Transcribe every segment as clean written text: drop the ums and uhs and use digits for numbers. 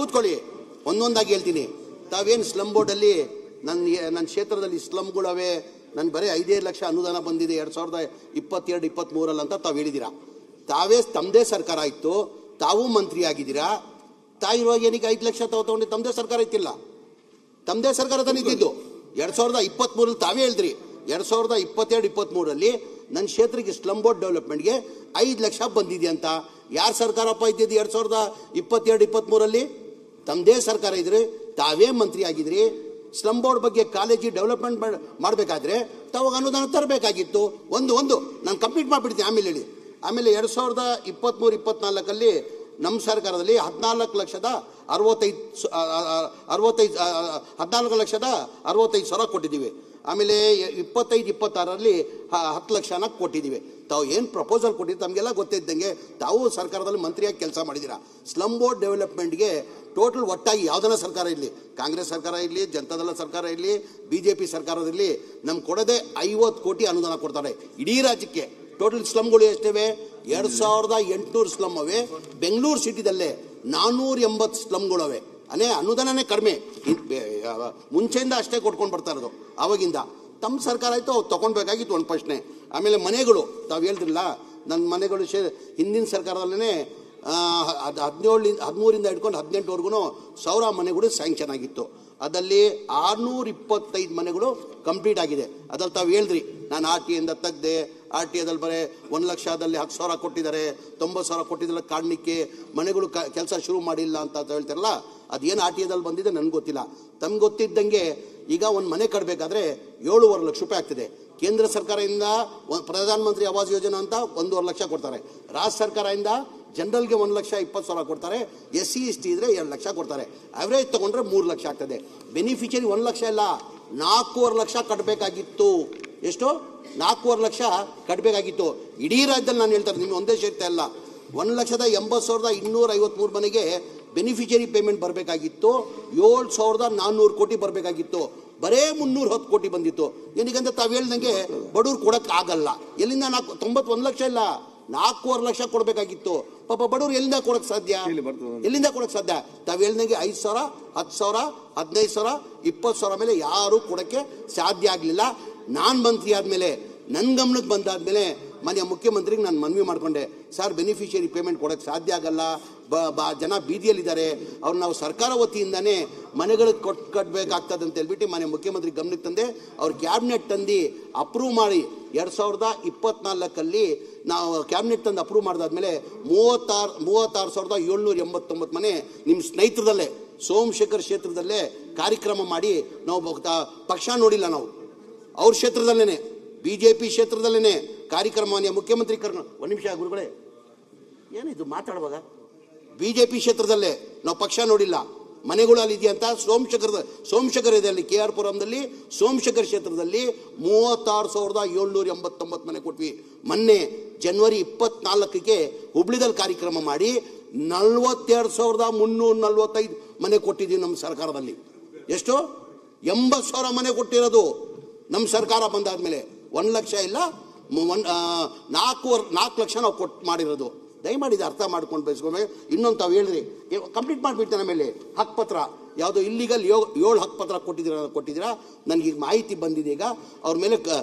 ಕೂತ್ಕೊಳ್ಳಿ, ಒಂದೊಂದಾಗಿ ಹೇಳ್ತೀನಿ. ತಾವೇನು ಸ್ಲಮ್ ಬೋರ್ಡಲ್ಲಿ ನನ್ನ ಕ್ಷೇತ್ರದಲ್ಲಿ ಸ್ಲಮ್ಗಳವೆ, ನನ್ನ ಬರೀ 5 ಲಕ್ಷ ಅನುದಾನ ಬಂದಿದೆ 2022-23 ಅಂತ ತಾವು ಹೇಳಿದ್ದೀರಾ. ತಾವೇ ತಮ್ಮದೇ ಸರ್ಕಾರ ಇತ್ತು, ತಾವು ಮಂತ್ರಿ ಆಗಿದ್ದೀರಾ. ತಾಯಿರುವಾಗ ಏನಕ್ಕೆ 5 ಲಕ್ಷ ತಗೊಂಡು ತಮ್ಮದೇ ಸರ್ಕಾರ ಇತ್ತಿಲ್ಲ? ತಮ್ಮದೇ ಸರ್ಕಾರ ತಂದಿದ್ದು 2023 ತಾವೇ ಹೇಳಿದ್ರಿ. 2022-23 ನನ್ನ ಕ್ಷೇತ್ರಕ್ಕೆ ಸ್ಲಮ್ ಬೋರ್ಡ್ ಡೆವಲಪ್ಮೆಂಟ್ಗೆ 5 ಲಕ್ಷ ಬಂದಿದೆ ಅಂತ. ಯಾರು ಸರ್ಕಾರಪ್ಪ ಇದ್ದಿದ್ದು 2022-23? ತಮ್ಮದೇ ಸರ್ಕಾರ ಇದ್ರಿ, ತಾವೇ ಮಂತ್ರಿ ಆಗಿದ್ರಿ. ಸ್ಲಮ್ ಬೋರ್ಡ್ ಬಗ್ಗೆ ಕಾಲೇಜಿ ಡೆವಲಪ್ಮೆಂಟ್ ಮಾಡಬೇಕಾದ್ರೆ ತಾವಾಗ ಅನುದಾನ ತರಬೇಕಾಗಿತ್ತು. ಒಂದು ನಾನು ಕಂಪ್ಲೀಟ್ ಮಾಡಿಬಿಡ್ತೀನಿ, ಆಮೇಲೆ ಹೇಳಿ. ಆಮೇಲೆ 2023-24 ನಮ್ಮ ಸರ್ಕಾರದಲ್ಲಿ 14,65,000 ಕೊಟ್ಟಿದ್ದೀವಿ. ಆಮೇಲೆ 25-26 10 ಲಕ್ಷನ ಕೊಟ್ಟಿದ್ದೀವಿ. ತಾವು ಏನು ಪ್ರಪೋಸಲ್ ಕೊಟ್ಟಿದ್ದು ತಮಗೆಲ್ಲ ಗೊತ್ತಿದ್ದಂಗೆ ತಾವು ಸರ್ಕಾರದಲ್ಲಿ ಮಂತ್ರಿಯಾಗಿ ಕೆಲಸ ಮಾಡಿದ್ದೀರಾ. ಸ್ಲಮ್ ಬೋರ್ಡ್ ಡೆವಲಪ್ಮೆಂಟ್ಗೆ ಟೋಟಲ್ ಒಟ್ಟಾಗಿ ಯಾವುದನ್ನ ಸರ್ಕಾರ ಇರಲಿ, ಕಾಂಗ್ರೆಸ್ ಸರ್ಕಾರ ಇರಲಿ, ಜನತಾದಳ ಸರ್ಕಾರ ಇರಲಿ, BJP ಸರ್ಕಾರದಲ್ಲಿ ನಮ್ಗೆ ಕೊಡದೆ 50 ಕೋಟಿ ಅನುದಾನ ಕೊಡ್ತಾರೆ ಇಡೀ ರಾಜ್ಯಕ್ಕೆ. ಟೋಟಲ್ ಸ್ಲಮ್ಗಳು ಎಷ್ಟಿವೆ? 2,800 ಸ್ಲಮ್ ಅವೆ. ಬೆಂಗಳೂರು ಸಿಟಿದಲ್ಲೇ 480 ಸ್ಲಮ್ಗಳವೆ. ಅನುದಾನನೇ ಕಡಿಮೆ. ಮುಂಚೆಯಿಂದ ಅಷ್ಟೇ ಕೊಟ್ಕೊಂಡು ಬರ್ತಾ ಇರೋದು. ಆವಾಗಿಂದ ತಮ್ಮ ಸರ್ಕಾರ ಆಯಿತು, ಅವ್ರು ತೊಗೊಳ್ಬೇಕಾಗಿತ್ತು. ಒಂದು ಪ್ರಶ್ನೆ. ಆಮೇಲೆ ಮನೆಗಳು ತಾವು ಹೇಳಿದ್ರಲ್ಲ, ನನ್ನ ಮನೆಗಳು ಹಿಂದಿನ ಸರ್ಕಾರದಲ್ಲೇ 13ರಿಂದ ಹಿಡ್ಕೊಂಡು 18ವರೆಗೂ 1000 ಮನೆಗಳು ಸ್ಯಾಂಕ್ಷನ್ ಆಗಿತ್ತು. ಅದರಲ್ಲಿ 625 ಮನೆಗಳು ಕಂಪ್ಲೀಟ್ ಆಗಿದೆ. ಅದ್ರಲ್ಲಿ ತಾವು ಹೇಳಿದ್ರಿ, ನಾನು RTIಯಿಂದ ತೆಗ್ದೆ, RTIದಲ್ಲಿ ಬರೀ 1 ಲಕ್ಷದಲ್ಲಿ 10,000 ಕೊಟ್ಟಿದ್ದಾರೆ, 90,000 ಕೊಟ್ಟಿದ್ದಲ್ಲ ಕಾರಣಕ್ಕೆ ಮನೆಗಳು ಕೆಲಸ ಶುರು ಮಾಡಿಲ್ಲ ಅಂತ ಹೇಳ್ತಾರಲ್ಲ. ಅದೇನು RTIದಲ್ಲಿ ಬಂದಿದೆ ನನಗೆ ಗೊತ್ತಿಲ್ಲ. ತಮ್ಗೆ ಗೊತ್ತಿದ್ದಂಗೆ ಈಗ ಒಂದು ಮನೆ ಕಟ್ಟಬೇಕಾದ್ರೆ 7.5 ಲಕ್ಷ ರೂಪಾಯಿ ಆಗ್ತಿದೆ. ಕೇಂದ್ರ ಸರ್ಕಾರದಿಂದ ಪ್ರಧಾನ ಮಂತ್ರಿ ಆವಾಸ್ ಯೋಜನಾ ಅಂತ 1.5 ಲಕ್ಷ ಕೊಡ್ತಾರೆ. ರಾಜ್ಯ ಸರ್ಕಾರದಿಂದ ಜನರಲ್ಗೆ 1,20,000 ಕೊಡ್ತಾರೆ. SC ST ಇದ್ರೆ 2 ಲಕ್ಷ ಕೊಡ್ತಾರೆ. ಅವರೇಜ್ ತಗೊಂಡ್ರೆ 3 ಲಕ್ಷ ಆಗ್ತದೆ. ಬೆನಿಫಿಷರಿ 1 ಲಕ್ಷ ಇಲ್ಲ, 4.5 ಲಕ್ಷ ಕಟ್ಟಬೇಕಾಗಿತ್ತು. ಎಷ್ಟು? 4.5 ಲಕ್ಷ ಕಟ್ಟಬೇಕಾಗಿತ್ತು. ಇಡೀ ರಾಜ್ಯದಲ್ಲಿ ನಾನು ಹೇಳ್ತಾರೆ, ನಿಮ್ಗೆ ಒಂದೇ ಕ್ಷೇತ್ರ ಅಲ್ಲ. 1,80,253 ಮನೆಗೆ ಬೆನಿಫಿಷರಿ ಪೇಮೆಂಟ್ ಬರಬೇಕಾಗಿತ್ತು. 7,400 ಕೋಟಿ ಬರಬೇಕಾಗಿತ್ತು. ಬರೇ 310 ಕೋಟಿ ಬಂದಿತ್ತು. ಏನಕ್ಕಂದ್ರೆ ತಾವು ಹೇಳ್ದಂಗೆ ಬಡವ್ರು ಕೊಡಕ್ಕೆ ಆಗಲ್ಲ. ಎಲ್ಲಿಂದ 91 ಲಕ್ಷ ಇಲ್ಲ, 4.5 ಲಕ್ಷ ಕೊಡಬೇಕಾಗಿತ್ತು. ಪಾಪ ಬಡವ್ರು ಎಲ್ಲಿಂದ ಕೊಡಕ್ಕೆ ಸಾಧ್ಯ? ತಾವು ಹೇಳ್ದಂಗೆ 5,000, 10,000, 15,000, 20,000 ಮೇಲೆ ಯಾರೂ ಕೊಡೋಕ್ಕೆ ಸಾಧ್ಯ ಆಗಲಿಲ್ಲ. ನಾನು ಮಂತ್ರಿ ಆದಮೇಲೆ, ನನ್ನ ಗಮನಕ್ಕೆ ಬಂದಾದ್ಮೇಲೆ ಮಾನ್ಯ ಮುಖ್ಯಮಂತ್ರಿಗೆ ನಾನು ಮನವಿ ಮಾಡಿಕೊಂಡೆ, ಸರ್ ಬೆನಿಫಿಷರಿ ಪೇಮೆಂಟ್ ಕೊಡೋಕ್ಕೆ ಸಾಧ್ಯ ಆಗಲ್ಲ, ಜನ ಬೀದಿಯಲ್ಲಿದ್ದಾರೆ, ಅವ್ರು ನಾವು ಸರ್ಕಾರ ವತಿಯಿಂದನೇ ಮನೆಗಳಿಗೆ ಕಟ್ಟಬೇಕಾಗ್ತದೆ ಅಂತ ಹೇಳ್ಬಿಟ್ಟು ಮಾನ್ಯ ಮುಖ್ಯಮಂತ್ರಿ ಗಮನಕ್ಕೆ ತಂದೆ. ಅವ್ರು ಕ್ಯಾಬಿನೆಟ್ ತಂದು ಅಪ್ರೂವ್ ಮಾಡಿ 2024 ನಾವು ಕ್ಯಾಬಿನೆಟ್ ತಂದು ಅಪ್ರೂವ್ ಮಾಡಿದಾದ್ಮೇಲೆ 36,789 ಮನೆ ನಿಮ್ಮ ಸ್ನೇಹಿತರದಲ್ಲೇ ಸೋಮಶೇಖರ್ ಕ್ಷೇತ್ರದಲ್ಲೇ ಕಾರ್ಯಕ್ರಮ ಮಾಡಿ ನಾವು ಪಕ್ಷ ನೋಡಿಲ್ಲ, ನಾವು ಅವ್ರ ಕ್ಷೇತ್ರದಲ್ಲೇ BJP ಕ್ಷೇತ್ರದಲ್ಲೇ ಕಾರ್ಯಕ್ರಮ ಮಾನ್ಯ ಮುಖ್ಯಮಂತ್ರಿ ಒಂದು ನಿಮಿಷ ಗುರುಗಳೇ, ಏನಿದು ಮಾತಾಡುವಾಗ BJP ಕ್ಷೇತ್ರದಲ್ಲೇ ನಾವು ಪಕ್ಷ ನೋಡಿಲ್ಲ, ಮನೆಗಳು ಅಲ್ಲಿ ಇದೆಯಂತ ಸೋಮಶೇಖರ್ ಇದೆ ಅಲ್ಲಿ KR ಪುರಂದಲ್ಲಿ ಸೋಮಶೇಖರ್ ಕ್ಷೇತ್ರದಲ್ಲಿ 36,789 ಮನೆ ಕೊಟ್ವಿ. ಮೊನ್ನೆ ಜನವರಿ 24 ಹುಬ್ಳಿದಲ್ಲಿ ಕಾರ್ಯಕ್ರಮ ಮಾಡಿ 42,345 ಮನೆ ಕೊಟ್ಟಿದ್ದೀವಿ ನಮ್ಮ ಸರ್ಕಾರದಲ್ಲಿ. ಎಷ್ಟು? 80,000 ಮನೆ ಕೊಟ್ಟಿರೋದು ನಮ್ಮ ಸರ್ಕಾರ ಬಂದಾದ್ಮೇಲೆ. 1 ಲಕ್ಷ ಇಲ್ಲ, 4 ಲಕ್ಷ ನಾವು ಕೊಟ್ಟು ಮಾಡಿರೋದು. ದಯಮಾಡಿ ಅರ್ಥ ಮಾಡ್ಕೊಂಡು ಬಯಸ್ಕೊಬೇಕು. ಇನ್ನೊಂದು ತಾವು ಹೇಳ್ರಿ, ಕಂಪ್ಲೀಟ್ ಮಾಡಿಬಿಡ್ತೇನೆ. ಆಮೇಲೆ ಹಕ್ಕುಪತ್ರ ಯಾವುದೋ ಇಲ್ಲಿಗಲ್ 7 ಹಕ್ಕುಪತ್ರ ಕೊಟ್ಟಿದ್ದೀರಾ ನನಗೆ ಮಾಹಿತಿ ಬಂದಿದೆ. ಈಗ ಅವ್ರ ಮೇಲೆ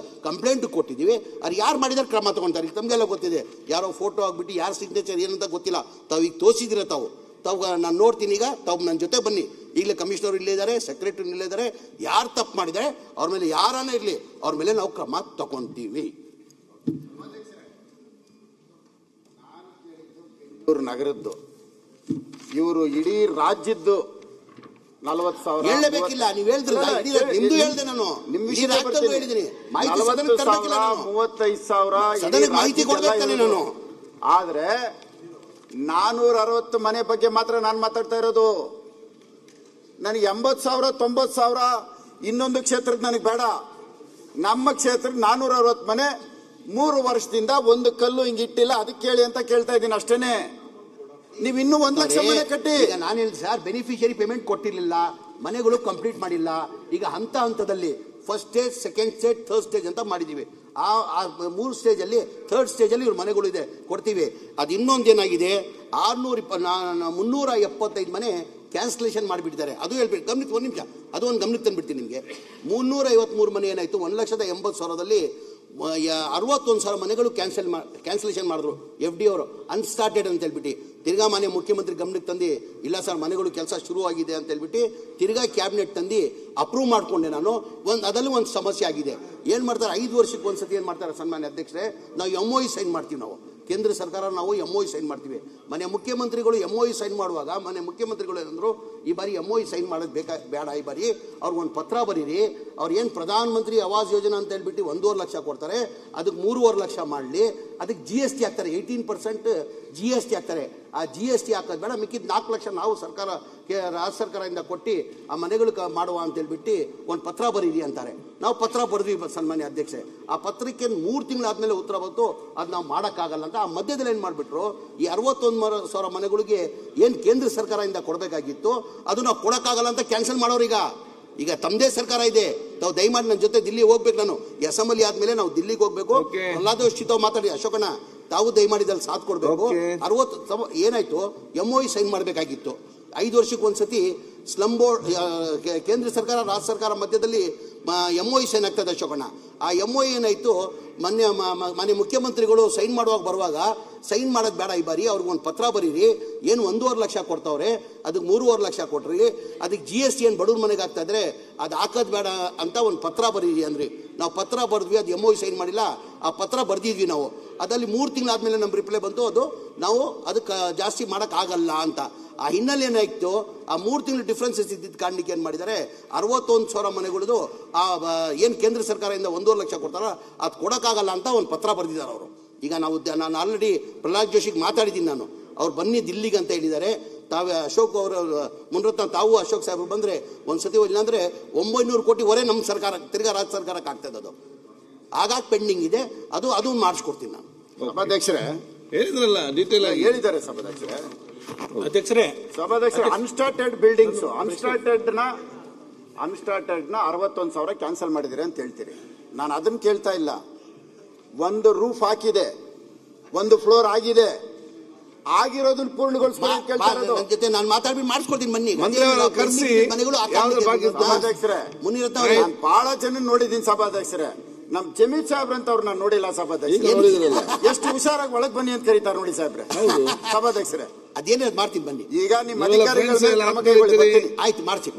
ಕಂಪ್ಲೇಂಟ್ ಕೊಟ್ಟಿದ್ದೀವಿ. ಅವ್ರು ಯಾರು ಮಾಡಿದಾರೆ ಕ್ರಮ ತೊಗೊಳ್ತಾರೆ. ಈಗ ತಮಗೆಲ್ಲ ಗೊತ್ತಿದೆ, ಯಾರೋ ಫೋಟೋ ಆಗಿಬಿಟ್ಟು ಯಾರು ಸಿಗ್ನೇಚರ್ ಏನಂತ ಗೊತ್ತಿಲ್ಲ. ತಾವು ಈಗ ತೋರಿಸಿದಿರ, ತಾವು ನಾನು ನೋಡ್ತೀನಿ. ಈಗ ತಾವು ನನ್ನ ಜೊತೆ ಬನ್ನಿ. ಈಗಲೇ ಕಮಿಷನರ್ ಇಲ್ಲೇ ಇದ್ದಾರೆ, ಸೆಕ್ರೆಟರಿ ಇಲ್ಲೇ ಇದ್ದಾರೆ. ಯಾರು ತಪ್ಪು ಮಾಡಿದರೆ ಅವ್ರ ಮೇಲೆ ಯಾರನ್ನ ಇರಲಿ, ಅವ್ರ ಮೇಲೆ ನಾವು ಕ್ರಮ ತಗೊತೀವಿ. ನಗರದ್ದು ಇವರು ಇಡೀ ರಾಜ್ಯದ್ದು 40,000 ಹೇಳಬೇಕಿಲ್ಲ. ನೀವು ಹೇಳಿದ್ರಲ್ಲ, ನಿಮ್ದು ಹೇಳಿದೆ ನಾನು, ನಿಮ್ಮ ವಿಷಯ ಹೇಳಿದ್ದೀನಿ. 35,000 ಮಾಹಿತಿ ಕೊಡ್ಬೇಕಾನೆ ನಾನು. ಆದ್ರೆ 460 ಮನೆ ಬಗ್ಗೆ ಮಾತ್ರ ನಾನು ಮಾತಾಡ್ತಾ ಇರೋದು. ನನಗೆ 80,000, 90,000 ಇನ್ನೊಂದು ಕ್ಷೇತ್ರಕ್ಕೆ ನನಗೆ ಬೇಡ. ನಮ್ಮ ಕ್ಷೇತ್ರಕ್ಕೆ 460 ಮನೆ 3 ವರ್ಷದಿಂದ ಒಂದು ಕಲ್ಲು ಹಿಂಗೆ ಇಟ್ಟಿಲ್ಲ, ಅದಕ್ಕೆ ಕೇಳಿ ಅಂತ ಕೇಳ್ತಾ ಇದ್ದೀನಿ ಅಷ್ಟೇನೆ. ನೀವು ಇನ್ನೂ 1 ಲಕ್ಷ ಮನೆ ಕಟ್ಟಿ. ನಾನು ಹೇಳಿದೆ ಸರ್, ಬೆನಿಫಿಷರಿ ಪೇಮೆಂಟ್ ಕೊಟ್ಟಿರಲಿಲ್ಲ, ಮನೆಗಳು ಕಂಪ್ಲೀಟ್ ಮಾಡಿಲ್ಲ. ಈಗ ಹಂತದಲ್ಲಿ first stage, second stage, third stage ಅಂತ ಮಾಡಿದ್ದೀವಿ. ಆ 3 ಸ್ಟೇಜಲ್ಲಿ ಥರ್ಡ್ ಸ್ಟೇಜಲ್ಲಿ ಇವ್ರ ಮನೆಗಳು ಇದೆ, ಕೊಡ್ತೀವಿ. ಅದು ಇನ್ನೊಂದೇನಾಗಿದೆ, 375 ಮನೆ ಕ್ಯಾನ್ಸಲೇಷನ್ ಮಾಡಿಬಿಟ್ಟಿದ್ದಾರೆ. ಅದು ಹೇಳ್ಬಿಟ್ಟು ಗಮನಿಸಿ, ಒಂದು ನಿಮಿಷ, ಅದು ಒಂದು ಗಮನಕ್ಕೆ ತಂದುಬಿಡ್ತೀನಿ ನಿಮಗೆ. 353 ಮನೆ ಏನಾಯಿತು, 1,80,000ದಲ್ಲಿ 61,000 ಮನೆಗಳು ಕ್ಯಾನ್ಸಲೇಷನ್ ಮಾಡಿದ್ರು FD ಅವರು, ಅನ್ಸ್ಟಾರ್ಟೆಡ್ ಅಂತ ಹೇಳ್ಬಿಟ್ಟು. ತಿರ್ಗಾ ಮಾನ್ಯ ಮುಖ್ಯಮಂತ್ರಿ ಗಮನಕ್ಕೆ ತಂದು, ಇಲ್ಲ ಸರ್ ಮನೆಗಳು ಕೆಲಸ ಶುರುವಾಗಿದೆ ಅಂತ ಹೇಳ್ಬಿಟ್ಟು ತಿರ್ಗಾ ಕ್ಯಾಬಿನೆಟ್ ತಂದು ಅಪ್ರೂವ್ ಮಾಡಿಕೊಂಡೆ ನಾನು. ಅದರಲ್ಲಿ ಒಂದು ಸಮಸ್ಯೆ ಆಗಿದೆ. ಏನು ಮಾಡ್ತಾರೆ, 5 ವರ್ಷಕ್ಕೆ ಒಂದು ಸತಿ ಏನು ಮಾಡ್ತಾರೆ ಸನ್ಮಾನ್ಯ ಅಧ್ಯಕ್ಷರೇ, ನಾವು MOU ಸೈನ್ ಮಾಡ್ತೀವಿ. ನಾವು ಕೇಂದ್ರ ಸರ್ಕಾರ ನಾವು MOU ಸೈನ್ ಮಾಡ್ತೀವಿ. ಮನೆ ಮುಖ್ಯಮಂತ್ರಿಗಳು MOU ಸೈನ್ ಮಾಡುವಾಗ ಮನೆ ಮುಖ್ಯಮಂತ್ರಿಗಳು ಏನಂದ್ರು, ಈ ಬಾರಿ MOU ಸೈನ್ ಮಾಡೋದು ಬೇಡ, ಈ ಬಾರಿ ಅವ್ರಿಗೊಂದು ಪತ್ರ ಬರೀರಿ. ಅವ್ರು ಏನು ಪ್ರಧಾನ ಮಂತ್ರಿ ಆವಾಸ್ ಯೋಜನಾ ಅಂತ ಹೇಳ್ಬಿಟ್ಟು 1.5 ಲಕ್ಷ ಕೊಡ್ತಾರೆ, ಅದಕ್ಕೆ 3.5 ಲಕ್ಷ ಮಾಡಲಿ, ಅದಕ್ಕೆ GST ಹಾಕ್ತಾರೆ, 18% GST ಹಾಕ್ತಾರೆ. ಆ GST ಹಾಕೋದು ಬೇಡ, ಮಿಕ್ಕಿದ 4 ಲಕ್ಷ ನಾವು ಸರ್ಕಾರ, ರಾಜ್ಯ ಸರ್ಕಾರದಿಂದ ಕೊಟ್ಟು ಆ ಮನೆಗಳು ಮಾಡುವ ಅಂತ ಹೇಳ್ಬಿಟ್ಟು ಒಂದು ಪತ್ರ ಬರೀರಿ ಅಂತಾರೆ. ನಾವು ಪತ್ರ ಬರೆದ್ವಿ ಸನ್ಮಾನ್ಯ ಅಧ್ಯಕ್ಷೆ. ಆ ಪತ್ರಕ್ಕೆ 3 ತಿಂಗಳಾದ್ಮೇಲೆ ಉತ್ತರ ಬಂತು, ಅದು ನಾವು ಮಾಡೋಕ್ಕಾಗಲ್ಲ ಅಂತ. ಆ ಮಧ್ಯದಲ್ಲಿ ಏನು ಮಾಡಿಬಿಟ್ರು, ಈ 61,000 ಮನೆಗಳಿಗೆ ಏನು ಕೇಂದ್ರ ಸರ್ಕಾರದಿಂದ ಕೊಡಬೇಕಾಗಿತ್ತು ಅದು ನಾವು ಕೊಡೋಕ್ಕಾಗಲ್ಲ ಅಂತ ಕ್ಯಾನ್ಸಲ್ ಮಾಡೋರು. ಈಗ ತಮ್ಮದೇ ಸರ್ಕಾರ ಇದೆ, ತಾವು ದಯಮಾಡಿ ನನ್ನ ಜೊತೆ ದಿಲ್ಲಿ ಹೋಗ್ಬೇಕು. ನಾನು ಅಸೆಂಬ್ಲಿ ಆದ್ಮೇಲೆ ನಾವು ದಿಲ್ಲಿಗೆ ಹೋಗ್ಬೇಕು. ಪ್ರಹ್ಲಾದ್ ತಾವು ಮಾತಾಡಿ, ಅಶೋಕಣ್ಣ ತಾವು ದಯಮಾಡಿದಲ್ಲಿ ಸಾಥ್ ಕೊಡಬೇಕು. 60 ಏನಾಯ್ತು, MOU ಸೈನ್ ಮಾಡಬೇಕಾಗಿತ್ತು. 5 ವರ್ಷಕ್ಕೆ ಒಂದ್ಸತಿ ಸ್ಲಮ್ ಬೋರ್ಡ್, ಕೇಂದ್ರ ಸರ್ಕಾರ ರಾಜ್ಯ ಸರ್ಕಾರ ಮಧ್ಯದಲ್ಲಿ MOU ಸೈನ್ ಆಗ್ತದೆ ಅಶೋಕಣ್ಣ. ಆ MOU ಏನಾಯ್ತು, ಮಾನ್ಯ ಮುಖ್ಯಮಂತ್ರಿಗಳು ಸೈನ್ ಮಾಡುವಾಗ ಬರುವಾಗ ಸೈನ್ ಮಾಡೋದು ಬೇಡ, ಈ ಬಾರಿ ಅವ್ರಿಗೊಂದು ಪತ್ರ ಬರೀರಿ. ಏನು 1.5 ಲಕ್ಷ ಕೊಡ್ತಾವ್ರೆ, ಅದಕ್ಕೆ 3.5 ಲಕ್ಷ ಕೊಟ್ರಿ. ಅದಕ್ಕೆ GST ಏನು ಬಡವ್ರ ಮನೆಗೆ ಆಗ್ತಾ ಇದ್ರೆ ಅದು ಹಾಕೋದು ಬೇಡ ಅಂತ ಒಂದು ಪತ್ರ ಬರೀರಿ ಅಂದ್ರಿ. ನಾವು ಪತ್ರ ಬರೆದ್ವಿ, ಅದು MOU ಸೈನ್ ಮಾಡಿಲ್ಲ. ಆ ಪತ್ರ ಬರೆದಿದ್ವಿ ನಾವು. ಅದರಲ್ಲಿ 3 ತಿಂಗಳಾದ್ಮೇಲೆ ನಮ್ಮ ರಿಪ್ಲೈ ಬಂತು, ಅದು ನಾವು ಅದಕ್ಕೆ ಜಾಸ್ತಿ ಮಾಡೋಕ್ಕಾಗಲ್ಲ ಅಂತ. ಆ ಹಿನ್ನೆಲೆ ಏನಾಯ್ತು, ಆ 3 ತಿಂಗಳು ಡಿಫ್ರೆನ್ಸಸ್ ಇದ್ದಿದ್ದ ಕಾರಣಕ್ಕೆ ಏನು ಮಾಡಿದ್ದಾರೆ, 61,000 ಮನೆಗಳದು ಆ ಏನು ಕೇಂದ್ರ ಸರ್ಕಾರದಿಂದ 1.5 ಲಕ್ಷ ಕೊಡ್ತಾರ ಅದು ಕೊಡೋಕ್ಕಾಗಲ್ಲ ಅಂತ ಒಂದು ಪತ್ರ ಬರೆದಿದ್ದಾರೆ ಅವರು. ಈಗ ನಾನು ಆಲ್ರೆಡಿ ಪ್ರಹ್ಲಾದ್ ಜೋಶಿಗೆ ಮಾತಾಡಿದ್ದೀನಿ ನಾನು, ಅವ್ರು ಬನ್ನಿ ದಿಲ್ಲಿಗೆ ಅಂತ ಹೇಳಿದ್ದಾರೆ. ತಾವೇ ಅಶೋಕ್ ಅವರು ಮುನ್ರತ್ನ, ತಾವು ಅಶೋಕ್ ಸಾಹೇಬರು ಬಂದರೆ ಒಂದು ಸತಿ, ಇಲ್ಲಾಂದರೆ 900 ಕೋಟಿ ನಮ್ಮ ಸರ್ಕಾರ ತಿರ್ಗಾ ರಾಜ್ಯ ಸರ್ಕಾರಕ್ಕೆ ಆಗ್ತದೆ. ಅದು ಆಗಾಗ ಪೆಂಡಿಂಗ್ ಇದೆ, ಅದು ಮಾಡಿಸ್ಕೊಡ್ತೀನಿ ನಾನು. ಸಭಾಧ್ಯಕ್ಷರೇ ಹೇಳಿದ್ರಲ್ಲ, ಡೀಟೇಲ್ ಆಗಿ ಹೇಳಿದ್ದಾರೆ ಸಭಾಧ್ಯಕ್ಷರೇ. ಸಭಾಧ್ಯಕ್ಷರೇ, ಅನ್ಸ್ಟಾರ್ಟೆಡ್ ಬಿಲ್ಡಿಂಗ್ಸ್, ಅನ್ಸ್ಟಾರ್ಟೆಡ್ನ 61,000 ಕ್ಯಾನ್ಸಲ್ ಮಾಡಿದಿರಿ ಅಂತ ಹೇಳ್ತೀರಿ. ನಾನು ಅದನ್ನ ಕೇಳ್ತಾ ಇಲ್ಲ. ಒಂದು ರೂಫ್ ಹಾಕಿದೆ, ಒಂದು ಫ್ಲೋರ್ ಆಗಿದೆ, ಆಗಿರೋದನ್ನ ಪೂರ್ಣಗೊಳಿಸ್ಕೊಂಡು ಕೇಳ್ತಾ ಇರೋದು. ನನ್ನ ಜೊತೆ ನಾನು ಮಾತಾಡ್ಬಿಟ್ಟು ಮಾಡಿಸ್ಕೊಡ್ತೀನಿ ಬನ್ನಿ. ಕರ್ಸಿ ಮನೆಗಳು ಸಭಾಧ್ಯಕ್ಷರೇ, ನಾನು ಬಹಳ ಜನ ನೋಡಿದ್ದೀನಿ ಸಭಾಧ್ಯಕ್ಷರೇ. ನಮ್ ಜಮೀರ್ ಸಾಹೇಬ್ರ ಅಂತ ಅವ್ರು ನಾನು ನೋಡಿಲ್ಲ ಸಭಾಧ್ಯಕ್ಷರೇ. ಎಷ್ಟು ಹುಷಾರಾಗಿ ಒಳಗ್ ಬನ್ನಿ ಅಂತ ಕರೀತಾರೆ ನೋಡಿ ಸಾಹೇಬ್ರೆ. ಸಭಾಧ್ಯಕ್ಷರೇ, ಅದೇನೇ ಮಾಡ್ತೀನಿ ಬನ್ನಿ. ಈಗ ನಿಮ್ಮ ಅಧಿಕಾರಿಗಳು ಆಯ್ತು, ಮಾಡ್ತೀನಿ.